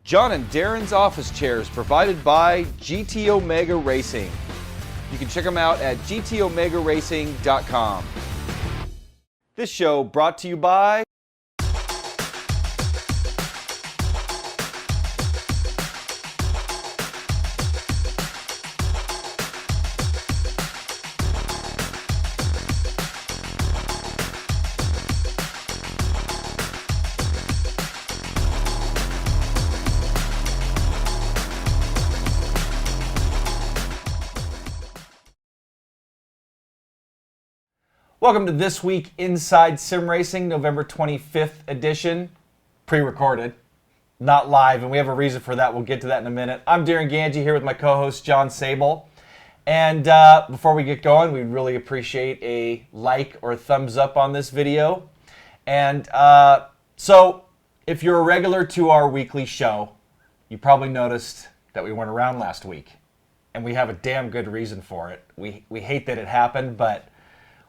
John and Darren's office chairs provided by GT Omega Racing. You can check them out at gtomegaracing.com. This show brought to you by Welcome to This Week Inside Sim Racing, November 25th edition. Pre-recorded, not live, and we have a reason for that. We'll get to that in a minute. I'm Darren Ganji here with my co-host John Sable. And before we get going, we'd really appreciate a like or a thumbs up on this video. And so if you're a regular to our weekly show, you probably noticed that we weren't around last week. And we have a damn good reason for it. We hate that it happened, but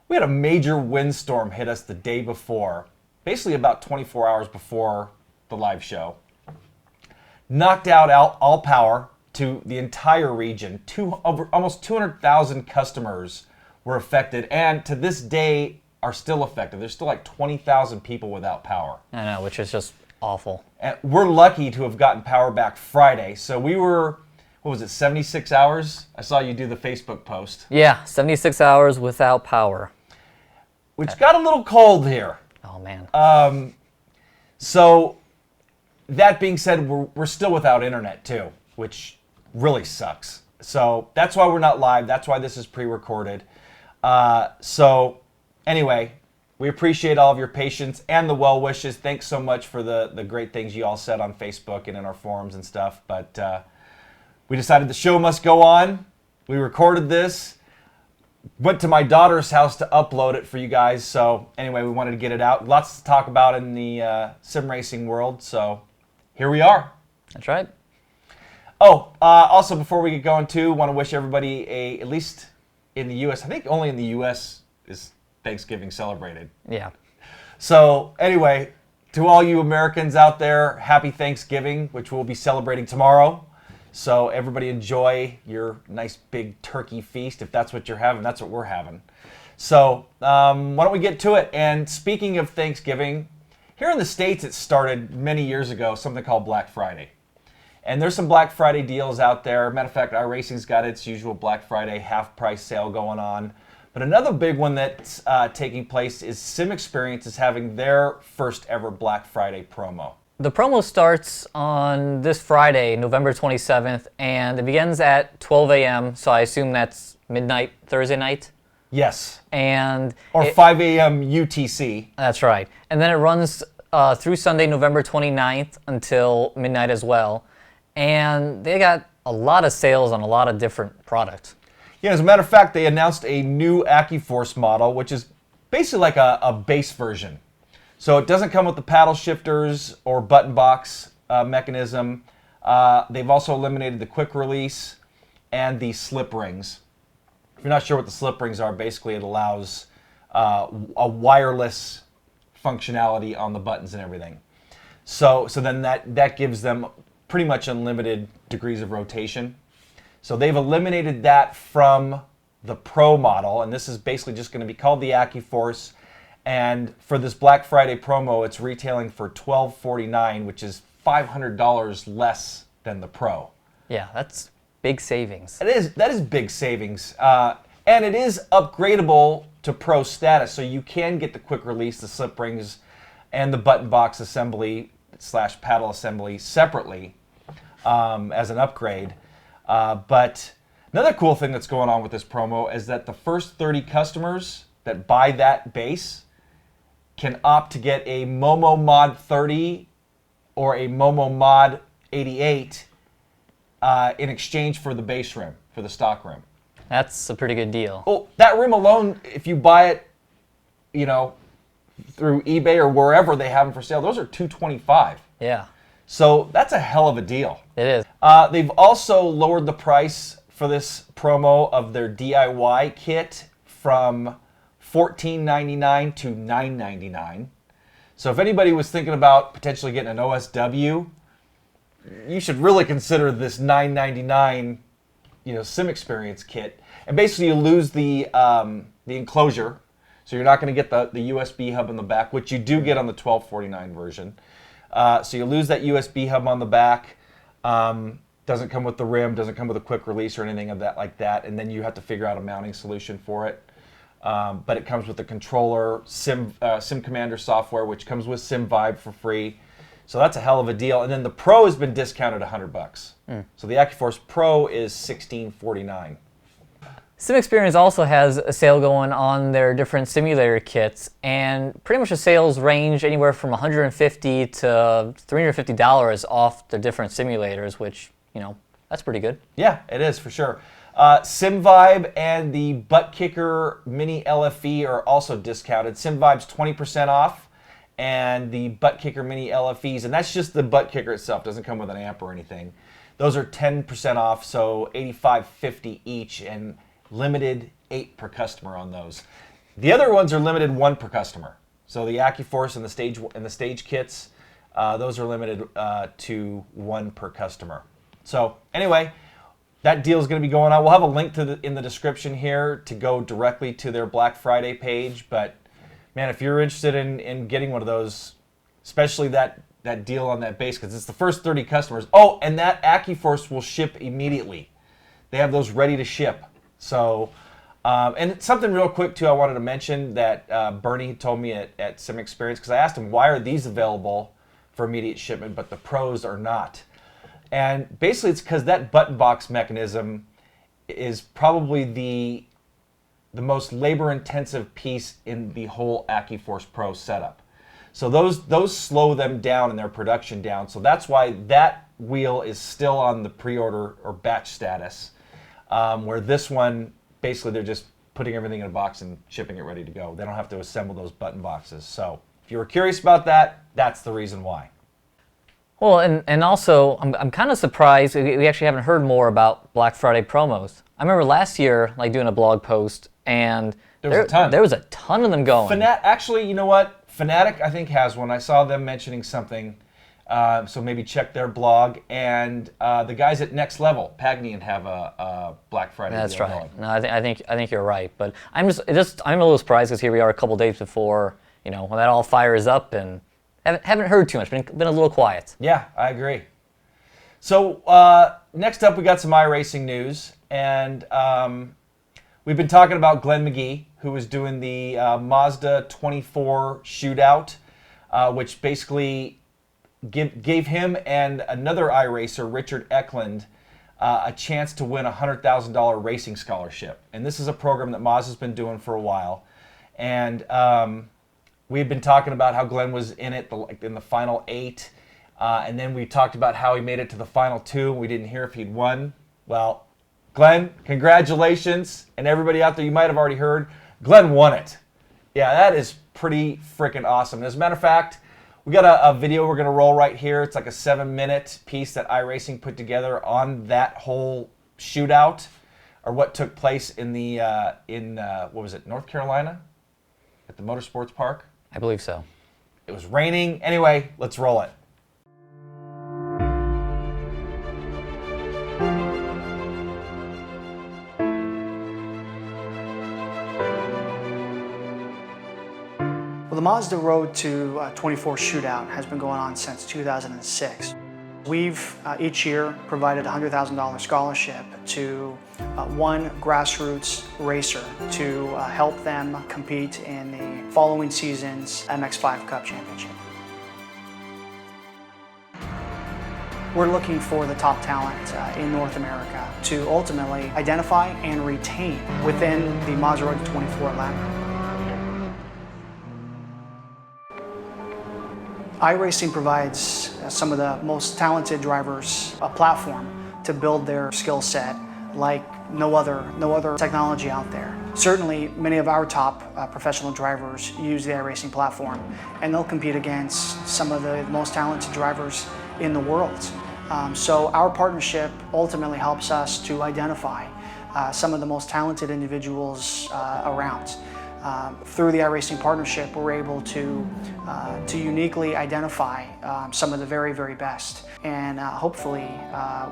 we had a major windstorm hit us the day before, basically about 24 hours before the live show. Knocked out all power to the entire region. Almost 200,000 customers were affected, and to this day are still affected. There's still like 20,000 people without power. I know, which is just awful. And we're lucky to have gotten power back Friday. So we were, what was it, 76 hours? I saw you do the Facebook post. Yeah, 76 hours without power. Which got a little cold here. Oh, man. So that being said, we're still without internet too, which really sucks. So that's why we're not live. That's why this is pre-recorded. So anyway, we appreciate all of your patience and the well wishes. Thanks so much for the great things you all said on Facebook and in our forums and stuff. But we decided the show must go on. We recorded this. Went to my daughter's house to upload it for you guys. So anyway, we wanted to get it out. Lots to talk about in the sim racing world. So here we are. That's right. Oh, also before we get going too, want to wish everybody at least in the U.S., I think only in the U.S. is Thanksgiving celebrated. Yeah. So anyway, to all you Americans out there, happy Thanksgiving, which we'll be celebrating tomorrow. So everybody enjoy your nice big turkey feast. If that's what you're having, that's what we're having. So why don't we get to it? And speaking of Thanksgiving, here in the States it started many years ago, something called Black Friday. And there's some Black Friday deals out there. Matter of fact, iRacing's got its usual Black Friday half price sale going on. But another big one that's taking place is Sim Experience is having their first ever Black Friday promo. The promo starts on this Friday, November 27th, and it begins at 12 a.m., so I assume that's midnight Thursday night? Yes. Or 5 a.m. UTC. That's right. And then it runs through Sunday, November 29th until midnight as well. And they got a lot of sales on a lot of different products. Yeah, as a matter of fact, they announced a new AccuForce model, which is basically like a base version. So it doesn't come with the paddle shifters or button box mechanism. They've also eliminated the quick release and the slip rings. If you're not sure what the slip rings are, basically it allows a wireless functionality on the buttons and everything. So then that gives them pretty much unlimited degrees of rotation. So they've eliminated that from the Pro model, and this is basically just going to be called the AccuForce. And for this Black Friday promo, it's retailing for $1249, which is $500 less than the Pro. Yeah, that's big savings. That is big savings. And it is upgradable to Pro status, so you can get the quick release, the slip rings, and the button box assembly / paddle assembly separately as an upgrade. But another cool thing that's going on with this promo is that the first 30 customers that buy that base can opt to get a Momo Mod 30 or a Momo Mod 88 in exchange for the base rim, for the stock rim. That's a pretty good deal. Well, that rim alone, if you buy it, through eBay or wherever they have them for sale, those are $225. Yeah. So that's a hell of a deal. It is. They've also lowered the price for this promo of their DIY kit from $14.99 to $9.99. So if anybody was thinking about potentially getting an OSW, you should really consider this $9.99, sim experience kit. And basically, you lose the enclosure, so you're not going to get the USB hub in the back, which you do get on the $1249 version. So you lose that USB hub on the back. Doesn't come with the rim, doesn't come with a quick release or anything of that like that, and then you have to figure out a mounting solution for it. But it comes with the controller, Sim Commander software, which comes with Sim Vibe for free. So that's a hell of a deal. And then the Pro has been discounted $100. So the AccuForce Pro is $1649. Sim Experience also has a sale going on their different simulator kits, and pretty much the sales range anywhere from $150 to $350 off the different simulators, which, that's pretty good. Yeah, it is for sure. Sim Vibe and the Butt Kicker Mini LFE are also discounted. Sim Vibe's 20% off, and the Butt Kicker Mini LFEs, and that's just the Butt Kicker itself, doesn't come with an amp or anything. Those are 10% off, so $85.50 each, and limited 8 per customer on those. The other ones are limited 1 per customer. So the AccuForce and the stage kits, those are limited to 1 per customer. So anyway, that deal is going to be going on. We'll have a link in the description here to go directly to their Black Friday page. But man, if you're interested in getting one of those, especially that deal on that base, because it's the first 30 customers. Oh, and that AccuForce will ship immediately. They have those ready to ship. So, and something real quick too, I wanted to mention that Bernie told me at Sim Experience, because I asked him, why are these available for immediate shipment, but the Pros are not? And basically it's because that button box mechanism is probably the most labor intensive piece in the whole AccuForce Pro setup. So those slow them down in their production down. So that's why that wheel is still on the pre-order or batch status. Where this one, basically they're just putting everything in a box and shipping it ready to go. They don't have to assemble those button boxes. So if you were curious about that, that's the reason why. Well, and also, I'm kind of surprised we actually haven't heard more about Black Friday promos. I remember last year, doing a blog post, and there was a ton of them going. Actually, you know what? Fanatic, I think, has one. I saw them mentioning something, so maybe check their blog. And the guys at Next Level, Pagnian, have a Black Friday That's deal right. going. No, I think you're right, but I'm a little surprised because here we are a couple days before, when that all fires up, and haven't heard too much. Been a little quiet. Yeah, I agree. So next up, we got some iRacing news, and we've been talking about Glenn McGee, who was doing the Mazda 24 shootout, which basically gave him and another iRacer, Richard Eklund, a chance to win a $100,000 racing scholarship. And this is a program that Mazda's been doing for a while, and we've been talking about how Glenn was in it in the final 8, and then we talked about how he made it to the final 2, and we didn't hear if he'd won. Well, Glenn, congratulations, and everybody out there, you might have already heard, Glenn won it. Yeah, that is pretty freaking awesome. And as a matter of fact, we got a video we're going to roll right here. It's like a 7-minute piece that iRacing put together on that whole shootout, or what took place in the what was it, North Carolina, at the Motorsports Park. I believe so. It was raining. Anyway, let's roll it. Well, the Mazda Road to 24 shootout has been going on since 2006. We've each year provided a $100,000 scholarship to one grassroots racer to help them compete in the following season's MX5 Cup Championship. We're looking for the top talent in North America to ultimately identify and retain within the Mazda Road to 24 lap. iRacing provides some of the most talented drivers a platform to build their skill set like no other technology out there. Certainly, many of our top professional drivers use the iRacing platform, and they'll compete against some of the most talented drivers in the world. So our partnership ultimately helps us to identify some of the most talented individuals around. Through the iRacing partnership, we're able to uniquely identify some of the very, very best, and hopefully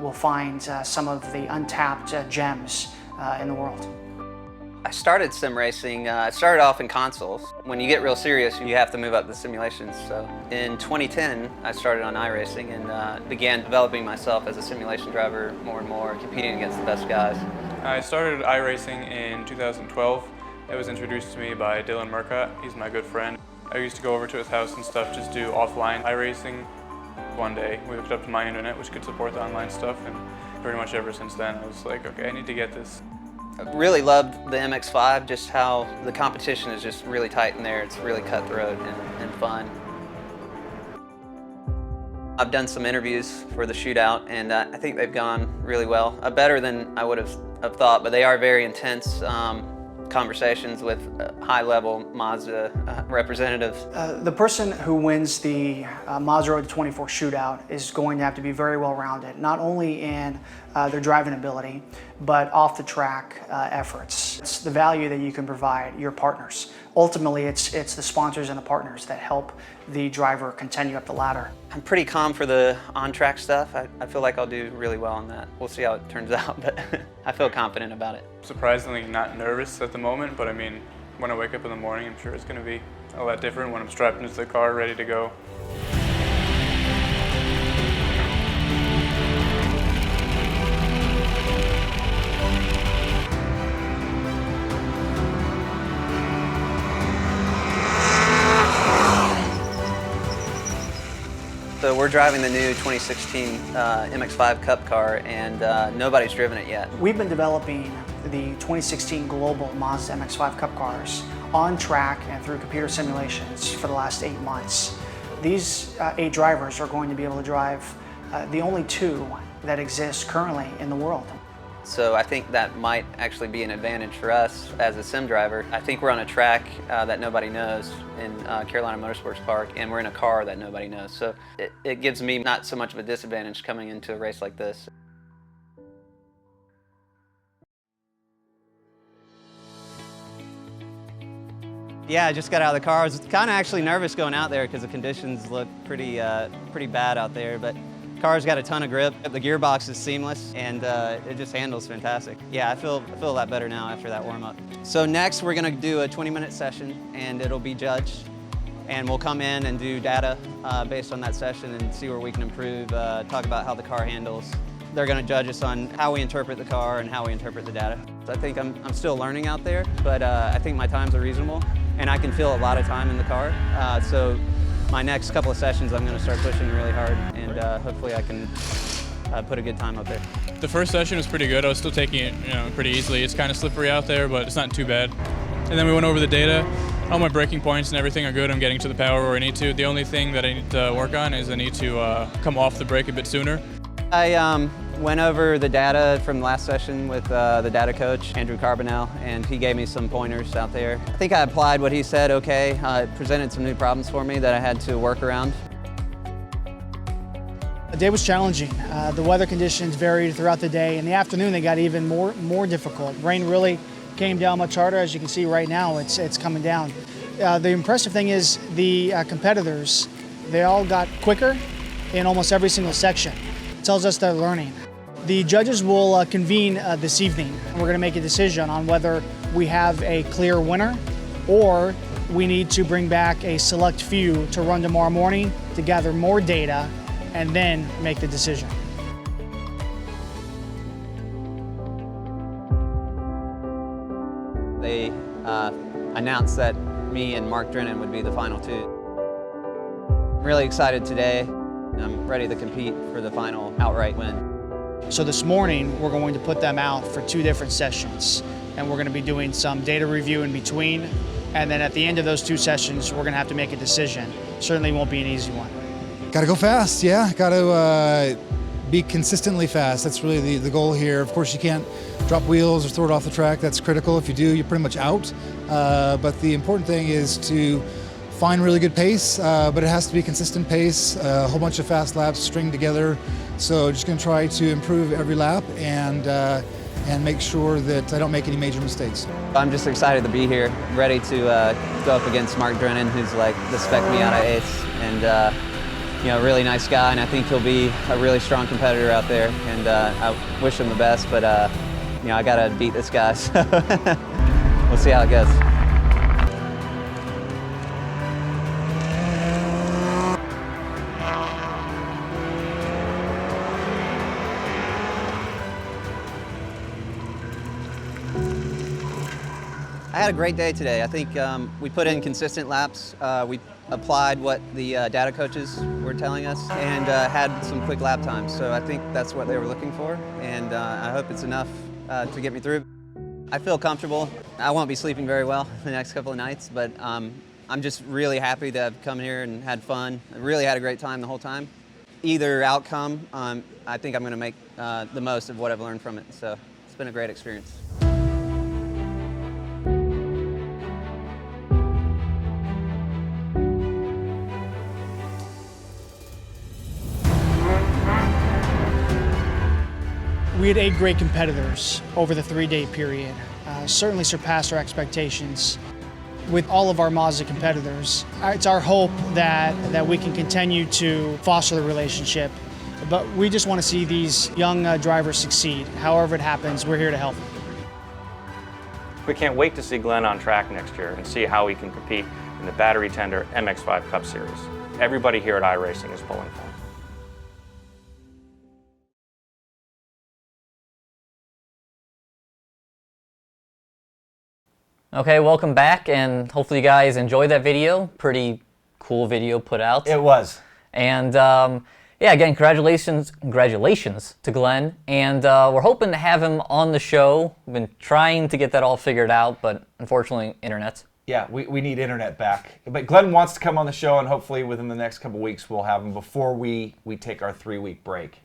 we'll find some of the untapped gems in the world. I started sim racing, I started off in consoles. When you get real serious, you have to move up the simulations. So in 2010, I started on iRacing and began developing myself as a simulation driver more and more, competing against the best guys. I started iRacing in 2012. It was introduced to me by Dylan Murcott. He's my good friend. I used to go over to his house and stuff, just do offline iRacing. One day, we hooked up to my internet, which could support the online stuff, and pretty much ever since then, I was like, okay, I need to get this. I really loved the MX-5, just how the competition is just really tight in there. It's really cutthroat and fun. I've done some interviews for the shootout, and I think they've gone really well. Better than I would have thought, but they are very intense conversations with high-level Mazda representatives. The person who wins the Mazda Road to 24 shootout is going to have to be very well-rounded, not only in their driving ability, but off-the-track efforts. It's the value that you can provide your partners. Ultimately, it's the sponsors and the partners that help the driver continue up the ladder. I'm pretty calm for the on-track stuff. I feel like I'll do really well on that. We'll see how it turns out, but I feel confident about it. Surprisingly not nervous at the moment, but I mean, when I wake up in the morning, I'm sure it's going to be a lot different when I'm strapped into the car, ready to go. So we're driving the new 2016 MX-5 Cup car, and nobody's driven it yet. We've been developing the 2016 global Mazda MX-5 Cup cars on track and through computer simulations for the last 8 months. These 8 drivers are going to be able to drive the only 2 that exist currently in the world. So I think that might actually be an advantage for us as a sim driver. I think we're on a track that nobody knows in Carolina Motorsports Park, and we're in a car that nobody knows. So it gives me not so much of a disadvantage coming into a race like this. Yeah, I just got out of the car. I was kind of actually nervous going out there because the conditions look pretty bad out there, but car's got a ton of grip. The gearbox is seamless, and it just handles fantastic. Yeah, I feel a lot better now after that warm-up. So next, we're gonna do a 20-minute session, and it'll be judged. And we'll come in and do data based on that session and see where we can improve, talk about how the car handles. They're gonna judge us on how we interpret the car and how we interpret the data. So I think I'm still learning out there, but I think my times are reasonable, and I can feel a lot of time in the car. So my next couple of sessions, I'm going to start pushing really hard, and hopefully I can put a good time up there. The first session was pretty good. I was still taking it, pretty easily. It's kind of slippery out there, but it's not too bad. And then we went over the data. All my braking points and everything are good. I'm getting to the power where I need to. The only thing that I need to work on is I need to come off the brake a bit sooner. I went over the data from last session with the data coach, Andrew Carbonell, and he gave me some pointers out there. I think I applied what he said okay. It presented some new problems for me that I had to work around. The day was challenging. The weather conditions varied throughout the day. In the afternoon, they got even more difficult. Rain really came down much harder. As you can see right now, it's coming down. The impressive thing is the competitors, they all got quicker in almost every single section. It tells us they're learning. The judges will convene this evening. We're going to make a decision on whether we have a clear winner or we need to bring back a select few to run tomorrow morning to gather more data and then make the decision. They announced that me and Mark Drennan would be the final 2. I'm really excited today. I'm ready to compete for the final outright win. So this morning, we're going to put them out for 2 different sessions, and we're going to be doing some data review in between, and then at the end of those 2 sessions, we're going to have to make a decision. Certainly won't be an easy one. Got to go fast, yeah. Got to be consistently fast. That's really the goal here. Of course, you can't drop wheels or throw it off the track. That's critical. If you do, you're pretty much out. But the important thing is to find really good pace, but it has to be consistent pace, a whole bunch of fast laps stringed together. So just going to try to improve every lap and and make sure that I don't make any major mistakes. I'm just excited to be here, ready to go up against Mark Drennan, who's like the spec Miata ace, and you know, really nice guy, and I think he'll be a really strong competitor out there, and I wish him the best, but you know, I gotta beat this guy, so we'll see how it goes. I had a great day today. I think we put in consistent laps. We applied what the data coaches were telling us and had some quick lap times. So I think that's what they were looking for, and I hope it's enough to get me through. I feel comfortable. I won't be sleeping very well the next couple of nights, but I'm just really happy to have come here and had fun. I really had a great time the whole time. Either outcome, I think I'm going to make the most of what I've learned from it. So it's been a great experience. We had 8 great competitors over the 3-day period, certainly surpassed our expectations. With all of our Mazda competitors, it's our hope that we can continue to foster the relationship, but we just want to see these young drivers succeed. However it happens, we're here to help. We can't wait to see Glenn on track next year and see how he can compete in the battery tender MX-5 Cup Series. Everybody here at iRacing is pulling for him. Okay, welcome back, and hopefully you guys enjoyed that video. Pretty cool video put out. It was. And yeah, again, congratulations to Glenn. And we're hoping to have him on the show. We've been trying to get that all figured out, but unfortunately, internet. Yeah, we need internet back. But Glenn wants to come on the show, and hopefully within the next couple weeks we'll have him before we take our 3-week break.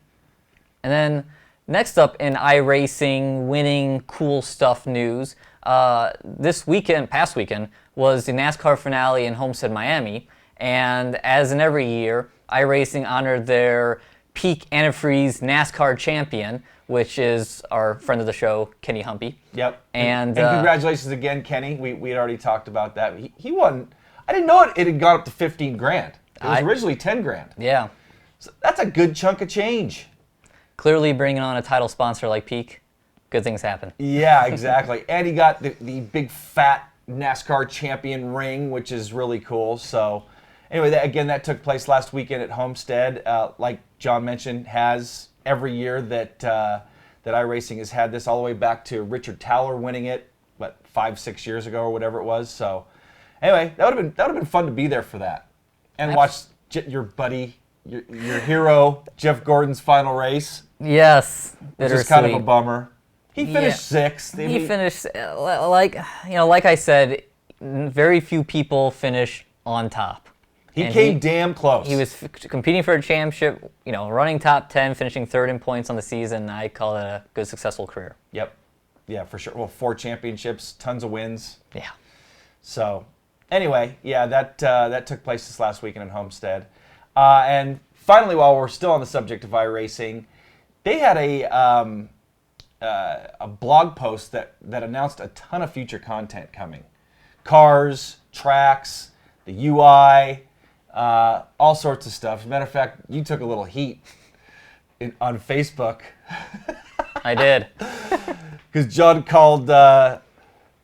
And then next up in iRacing winning cool stuff news, past weekend, was the NASCAR finale in Homestead, Miami. And as in every year, iRacing honored their peak antifreeze NASCAR champion, which is our friend of the show, Kenny Humpe. Yep. And congratulations again, Kenny. We had already talked about that. He won. I didn't know it had gone up to 15 grand. It was originally 10 grand. Yeah. So that's a good chunk of change. Clearly bringing on a title sponsor like Peak, good things happen. Yeah, exactly. And he got the big fat NASCAR champion ring, which is really cool. So anyway, that took place last weekend at Homestead. Like John mentioned, has every year that iRacing has had this, all the way back to Richard Towler winning it, 5-6 years ago or whatever it was. So anyway, that would have been fun to be there for that and watch your buddy, your hero, Jeff Gordon's final race. Yes, which is kind of a bummer. He finished 6th. He finished like I said, very few people finish on top. He came damn close. He was competing for a championship, running top 10, finishing 3rd in points on the season. I call it a good, successful career. Yep. Yeah, for sure. Well, 4 championships, tons of wins. Yeah. So, anyway, yeah, that took place this last weekend in Homestead. And finally, while we're still on the subject of iRacing, they had a blog post that announced a ton of future content coming. Cars, tracks, the UI, all sorts of stuff. As a matter of fact, you took a little heat on Facebook. I did. Because John called the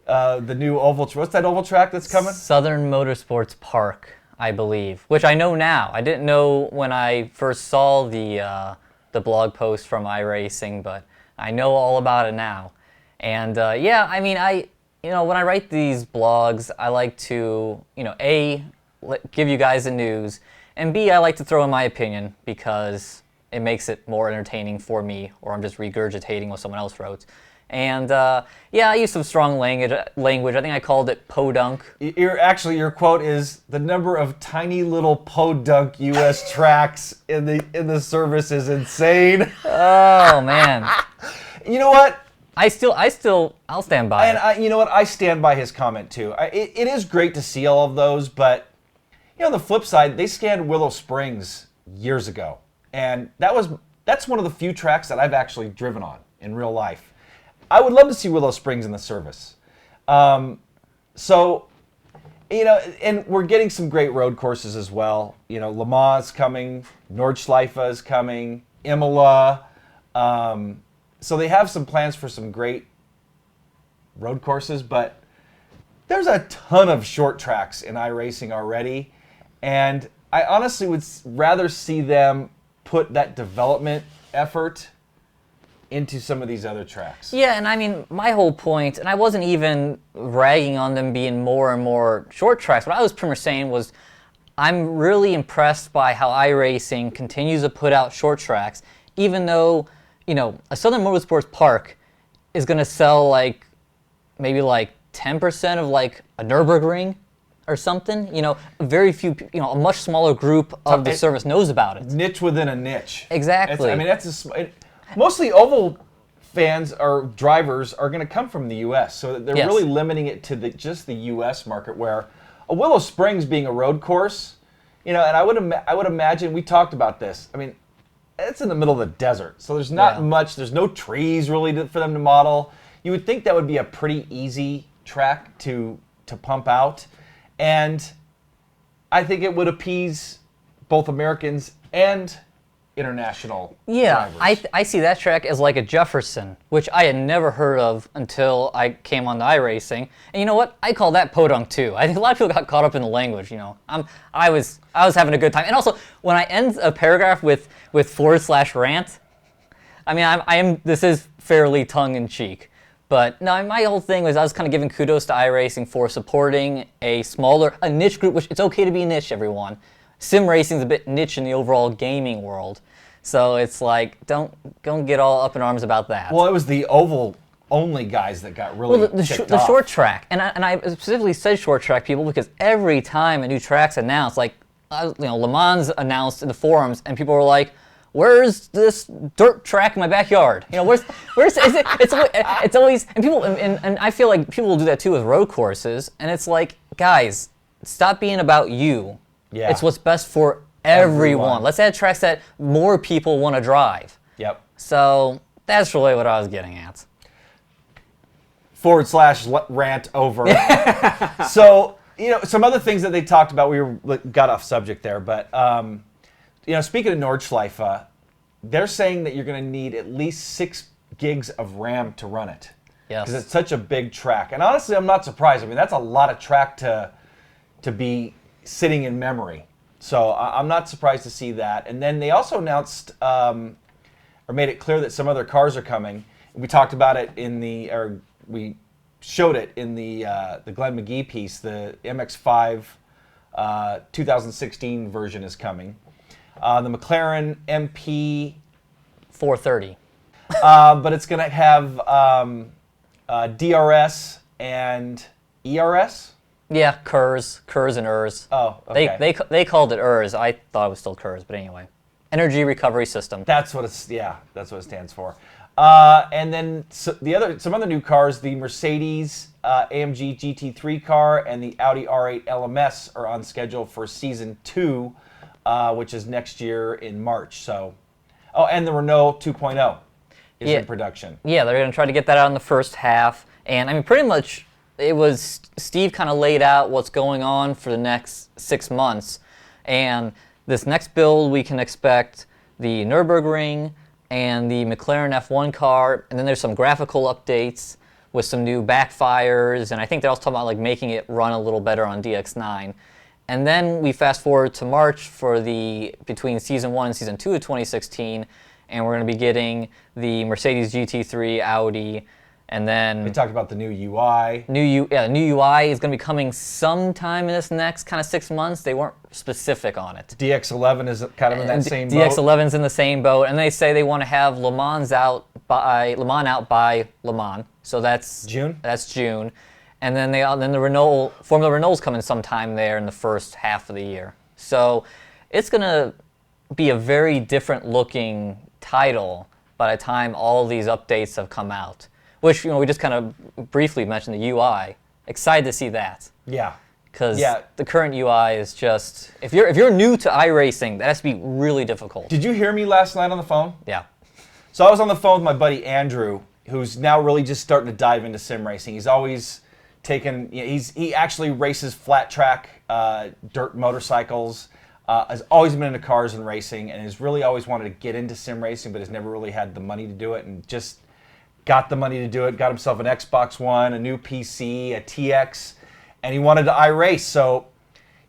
new oval track. What's that oval track that's coming? Southern Motorsports Park, I believe. Which I know now. I didn't know when I first saw the blog post from iRacing, but I know all about it now. And yeah, I mean, when I write these blogs, I like to, A, give you guys the news, and B, I like to throw in my opinion because it makes it more entertaining for me, or I'm just regurgitating what someone else wrote. And yeah, I used some strong language. I think I called it podunk. Your quote is, "The number of tiny little podunk U.S. tracks in the service is insane." Oh man. You know what? I'll stand by it. And you know what? I stand by his comment too. It is great to see all of those, but on the flip side, they scanned Willow Springs years ago, and that's one of the few tracks that I've actually driven on in real life. I would love to see Willow Springs in the service. So, and we're getting some great road courses as well. Le Mans is coming, Nordschleife is coming, Imola. So they have some plans for some great road courses, but there's a ton of short tracks in iRacing already, and I honestly would rather see them put that development effort into some of these other tracks. Yeah, and I mean, my whole point, and I wasn't even ragging on them being more and more short tracks. What I was pretty much saying was, I'm really impressed by how iRacing continues to put out short tracks, even though, a Southern Motorsports Park is going to sell maybe 10% of a Nürburgring or something. Very few, a much smaller group of the service knows about it. Niche within a niche. Exactly. Mostly oval fans or drivers are going to come from the U.S., so they're really limiting it to just the U.S. market, where a Willow Springs being a road course, and I would imagine, we talked about this, it's in the middle of the desert, so there's not much, there's no trees really for them to model. You would think that would be a pretty easy track to pump out, and I think it would appease both Americans and international drivers. I see that track as like a Jefferson, which I had never heard of until I came on the iRacing. And you know what? I call that podunk too. I think a lot of people got caught up in the language. I was having a good time. And also, when I end a paragraph with /rant, this is fairly tongue in cheek. But no, my whole thing was I was kind of giving kudos to iRacing for supporting a niche group, which it's okay to be niche, everyone. Sim racing's a bit niche in the overall gaming world, so it's don't get all up in arms about that. Well, it was the oval only guys that got really the short track, and I specifically said short track people because every time a new track's announced, Le Mans announced in the forums, and people were like, "Where's this dirt track in my backyard? Where's is it?" It's always and people and I feel like people will do that too with road courses, and it's like, guys, stop being about you. Yeah. It's what's best for everyone. Let's add tracks that more people want to drive. Yep. So that's really what I was getting at. /rant over. So, some other things that they talked about, we got off subject there, but, speaking of Nordschleife, they're saying that you're going to need at least 6 gigs of RAM to run it. Yes. Because it's such a big track. And honestly, I'm not surprised. That's a lot of track to be sitting in memory. So I'm not surprised to see that. And then they also announced or made it clear that some other cars are coming. We talked about it we showed it in the Glenn McGee piece. The MX-5 2016 version is coming. The McLaren MP 430. But it's going to have DRS and ERS. Yeah, KERS and ERS. Oh, okay. They called it ERS. I thought it was still KERS, but anyway. Energy Recovery System. That's what it stands for. And then some other new cars, the Mercedes AMG GT3 car and the Audi R8 LMS are on schedule for Season 2, which is next year in March. So, and the Renault 2.0 is in production. Yeah, they're going to try to get that out in the first half. And pretty much, it was Steve kind of laid out what's going on for the next 6 months. And this next build, we can expect the Nürburgring and the McLaren F1 car. And then there's some graphical updates with some new backfires. And I think they're also talking about making it run a little better on DX9. And then we fast forward to March for between Season 1 and Season 2 of 2016. And we're going to be getting the Mercedes GT3, Audi, and then we talked about the new UI. New UI is going to be coming sometime in this next kind of 6 months. They weren't specific on it. DX11 is kind of in that same boat. DX11's in the same boat, and they say they want to have Le Mans out by Le Mans. So that's June. That's June, and then the Formula Renault's coming sometime there in the first half of the year. So it's going to be a very different looking title by the time all these updates have come out. Which, we just kind of briefly mentioned the UI. Excited to see that. Yeah. Because the current UI is just, if you're new to iRacing, that has to be really difficult. Did you hear me last night on the phone? Yeah. So I was on the phone with my buddy Andrew, who's now really just starting to dive into sim racing. He's always taken, he actually races flat track dirt motorcycles, has always been into cars and racing, and has really always wanted to get into sim racing, but has never really had the money to do it, and just got the money to do it, got himself an Xbox One, a new PC, a TX, and he wanted to iRace. So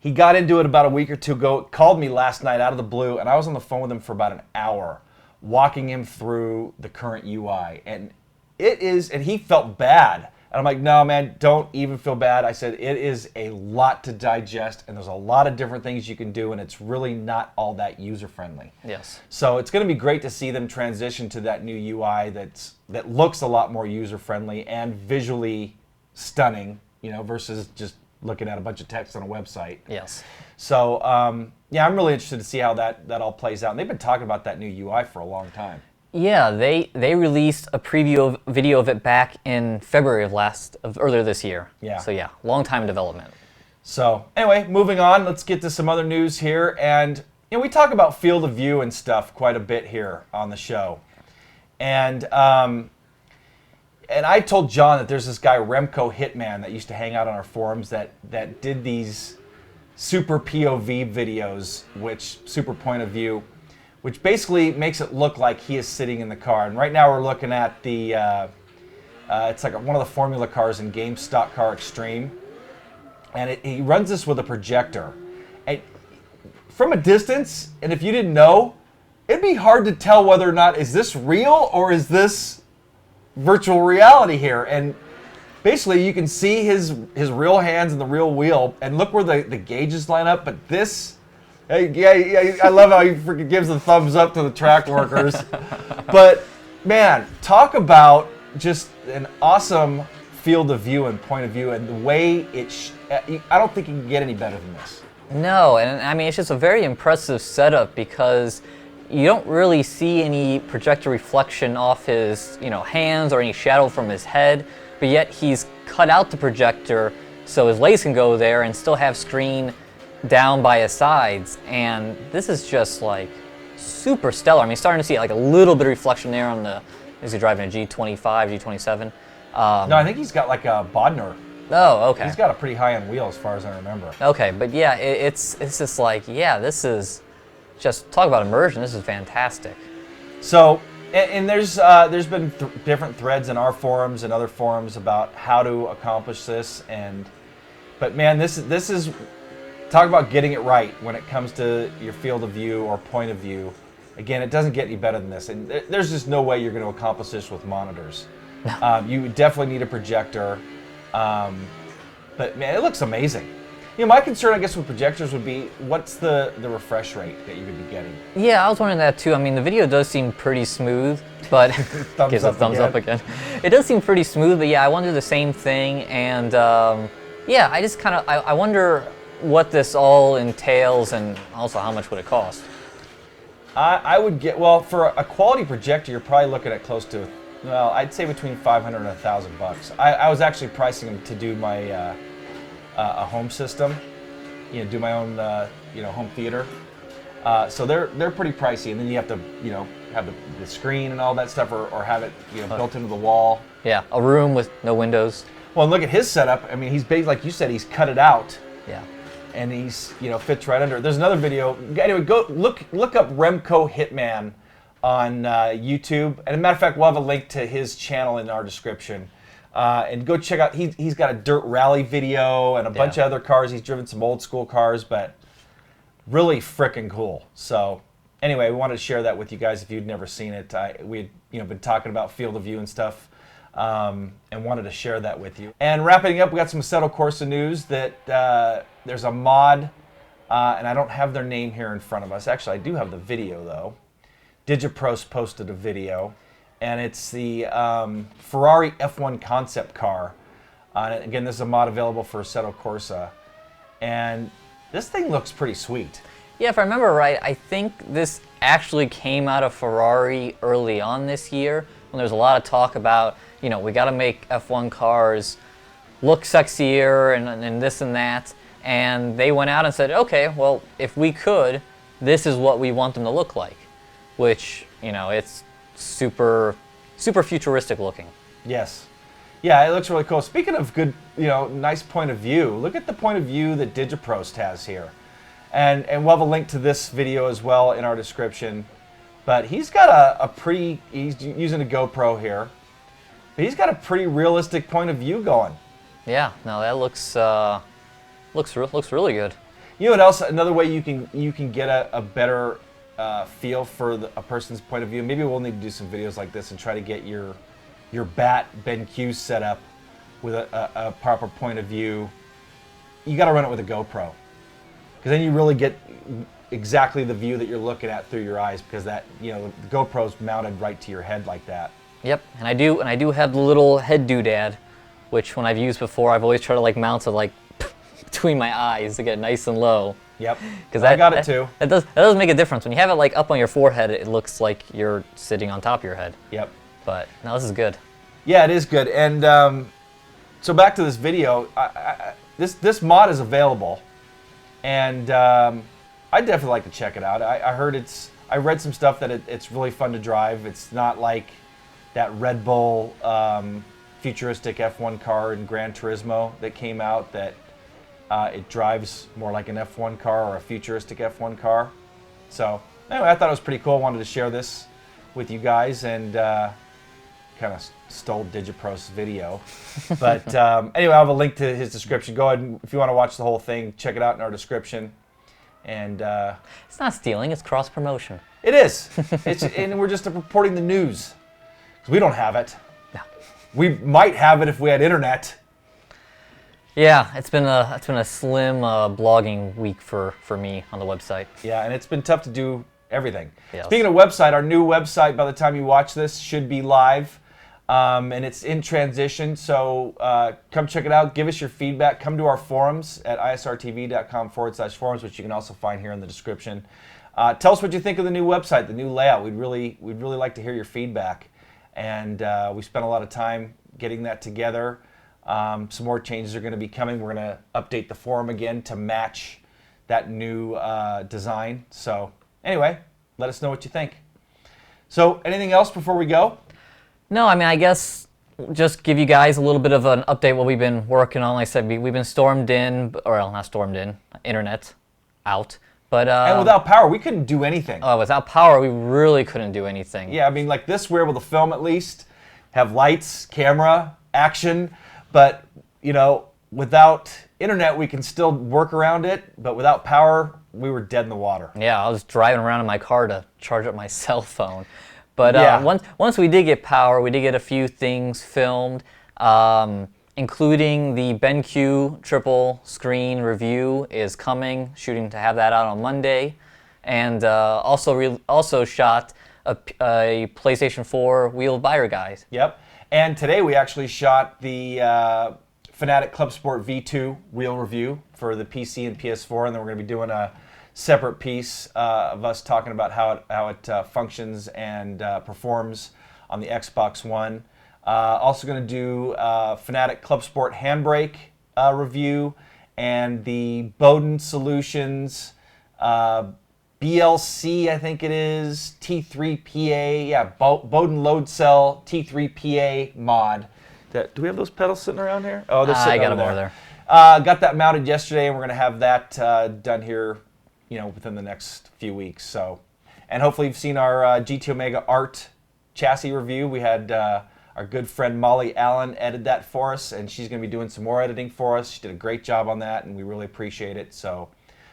he got into it about a week or two ago, called me last night out of the blue, and I was on the phone with him for about an hour, walking him through the current UI. And he felt bad. And I'm like, no, man, don't even feel bad. I said, it is a lot to digest, and there's a lot of different things you can do, and it's really not all that user-friendly. Yes. So it's going to be great to see them transition to that new UI that looks a lot more user-friendly and visually stunning, versus just looking at a bunch of text on a website. Yes. So, yeah, I'm really interested to see how that all plays out. And they've been talking about that new UI for a long time. Yeah, they released a preview video of it back in February of earlier this year. Yeah. So yeah, long time development. So anyway, moving on, let's get to some other news here. And we talk about field of view and stuff quite a bit here on the show. And I told John that there's this guy Remco Hitman that used to hang out on our forums that did these super POV videos, super point of view, which basically makes it look like he is sitting in the car. And right now we're looking at the, it's like one of the Formula cars in Game Stock Car Extreme. And he runs this with a projector. And from a distance, and if you didn't know, it'd be hard to tell whether or not, is this real or is this virtual reality here? And basically you can see his real hands and the real wheel, and look where the gauges line up. But this, yeah, I love how he freaking gives the thumbs up to the track workers. But man, talk about just an awesome field of view and point of view, and the way I don't think you can get any better than this. No, and I mean, it's just a very impressive setup because you don't really see any projector reflection off his, hands or any shadow from his head, but yet he's cut out the projector so his legs can go there and still have screen down by his sides. And this is just like super stellar. I mean, starting to see like a little bit of reflection there on is he driving a G25, G27? No, I think he's got like a Bodner. Oh, okay. He's got a pretty high-end wheel as far as I remember. Okay, but yeah, it's just like, yeah, this is just, talk about immersion, this is fantastic. So, and there's been different threads in our forums and other forums about how to accomplish this, but man, this is, talk about getting it right when it comes to your field of view or point of view. Again, it doesn't get any better than this, and there's just no way you're going to accomplish this with monitors. No. You definitely need a projector, but man, it looks amazing. My concern, I guess, with projectors would be, what's the refresh rate that you could be getting? Yeah, I was wondering that too. I mean, the video does seem pretty smooth, but gives a thumbs up again. It does seem pretty smooth, but yeah, I wonder the same thing, and yeah, I just kind of, I wonder what this all entails, and also how much would it cost? I would get, well, for a quality projector, you're probably looking at close to, well, I'd say between $500 and $1,000. I was actually pricing them to do my a home system, do my own home theater. So they're pretty pricey, and then you have to have the screen and all that stuff, or have it built into the wall. Yeah, a room with no windows. Well, and look at his setup. I mean, he's basically, like you said, he's cut it out. Yeah. And he's fits right under. There's another video. Anyway, go look up Remco Hitman on YouTube. And as a matter of fact, we'll have a link to his channel in our description. And go check out. He's got a dirt rally video and a bunch of other cars. He's driven some old school cars, but really freaking cool. So anyway, we wanted to share that with you guys if you'd never seen it. We had been talking about field of view and stuff, and wanted to share that with you. And wrapping up, we got some Assetto Corsa news that there's a mod, and I don't have their name here in front of us. Actually, I do have the video though. Digipros posted a video, and it's the Ferrari F1 concept car. Again, this is a mod available for Assetto Corsa, and this thing looks pretty sweet. Yeah, if I remember right, I think this actually came out of Ferrari early on this year, when there was a lot of talk about, we got to make F1 cars look sexier and this and that. And they went out and said, okay, well, if we could, this is what we want them to look like. Which, it's super super futuristic looking. Yes. Yeah, it looks really cool. Speaking of good, nice point of view, look at the point of view that Digiprost has here. And we'll have a link to this video as well in our description. But he's got he's using a GoPro here. But he's got a pretty realistic point of view going. Yeah, no, that looks really good. You know what else? Another way you can get a better feel for a person's point of view. Maybe we'll need to do some videos like this and try to get your bat BenQ set up with a proper point of view. You got to run it with a GoPro, because then you really get exactly the view that you're looking at through your eyes, because that the GoPro's mounted right to your head like that. Yep, and I do have the little head doodad, which when I've used before, I've always tried to mount it between my eyes to get nice and low. Yep, because I got it too. That does make a difference. When you have it up on your forehead, it looks like you're sitting on top of your head. Yep. But no, this is good. Yeah, it is good. And so back to this video, this mod is available, and I'd definitely like to check it out. I read some stuff that it's really fun to drive. It's not like that Red Bull futuristic F1 car in Gran Turismo that came out that it drives more like an F1 car or a futuristic F1 car. So anyway, I thought it was pretty cool. I wanted to share this with you guys, and kind of stole Digiprost's video. But anyway, I'll have a link to his description. Go ahead and, if you want to watch the whole thing, check it out in our description. And it's not stealing, it's cross promotion. It is. And we're just reporting the news, because we don't have it. No. We might have it if we had internet. Yeah, it's been a slim blogging week for me on the website. Yeah, and it's been tough to do everything. Yes. Speaking of website, our new website, by the time you watch this, should be live. And it's in transition, so come check it out. Give us your feedback. Come to our forums at isrtv.com/forums, which you can also find here in the description. Tell us what you think of the new website, the new layout. We'd really like to hear your feedback. And we spent a lot of time getting that together. Some more changes are going to be coming. We're going to update the forum again to match that new design. So anyway, let us know what you think. So anything else before we go? No, I mean, I guess just give you guys a little bit of an update what we've been working on. Like I said, we've been stormed in, or well, not stormed in, internet out. But and without power, we couldn't do anything. Oh, without power, we really couldn't do anything. Yeah, I mean, like this, we're able to film at least, have lights, camera, action. But, without internet, we can still work around it. But without power, we were dead in the water. Yeah, I was driving around in my car to charge up my cell phone. But yeah. once we did get power, we did get a few things filmed, including the BenQ triple screen review is coming, shooting to have that out on Monday. And also shot a PlayStation 4 wheel buyer guide. Yep. And today we actually shot the Fanatec Club Sport V2 wheel review for the PC and PS4, and then we're going to be doing a separate piece of us talking about how it functions and performs on the Xbox One. Also going to do Fanatec Club Sport handbrake review, and the Bowden Solutions BLC, I think it is, T3PA, yeah, Bowden Load Cell T3PA mod. Do we have those pedals sitting around here? Oh, they're sitting I got over them over there. there. Got that mounted yesterday, and we're going to have that done here, within the next few weeks. So, and hopefully you've seen our GT Omega Art chassis review. We had our good friend Molly Allen edit that for us, and she's going to be doing some more editing for us. She did a great job on that, and we really appreciate it. So,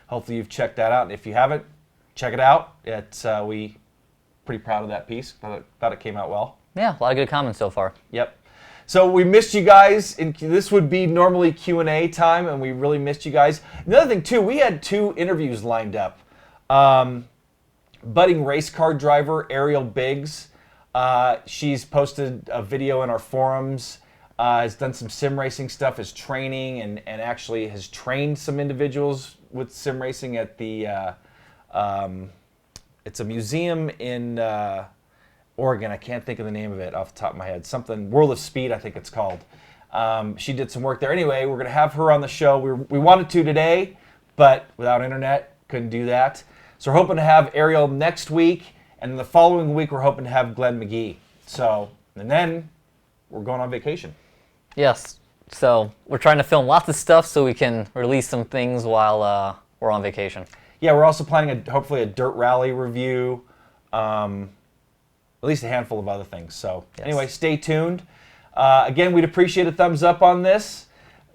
hopefully you've checked that out. And if you haven't, check it out. It's we pretty proud of that piece. Thought it came out well. Yeah, a lot of good comments so far. Yep. So we missed you guys. This would be normally Q&A time, and we really missed you guys. Another thing, too, we had 2 interviews lined up. Budding race car driver Ariel Biggs. She's posted a video in our forums, has done some sim racing stuff as training, and actually has trained some individuals with sim racing at the, it's a museum in Oregon. I can't think of the name of it off the top of my head. Something, World of Speed, I think it's called. She did some work there. Anyway, we're going to have her on the show. We wanted to today, but without internet, couldn't do that. So we're hoping to have Ariel next week, and the following week we're hoping to have Glenn McGee. So And then we're going on vacation. Yes. So we're trying to film lots of stuff so we can release some things while we're on vacation. Yeah, we're also planning hopefully a dirt rally review, at least a handful of other things. So anyway, stay tuned. Again, we'd appreciate a thumbs up on this.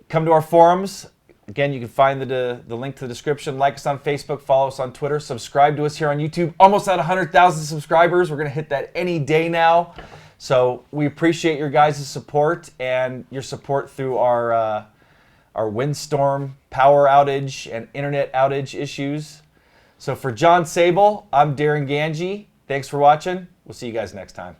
Come to our forums. Again, you can find the link to the description. Like us on Facebook, follow us on Twitter, subscribe to us here on YouTube. Almost at 100,000 subscribers. We're going to hit that any day now. So we appreciate your guys' support and your support through our windstorm, power outage, and internet outage issues. So for John Sable, I'm Darren Ganji. Thanks for watching. We'll see you guys next time.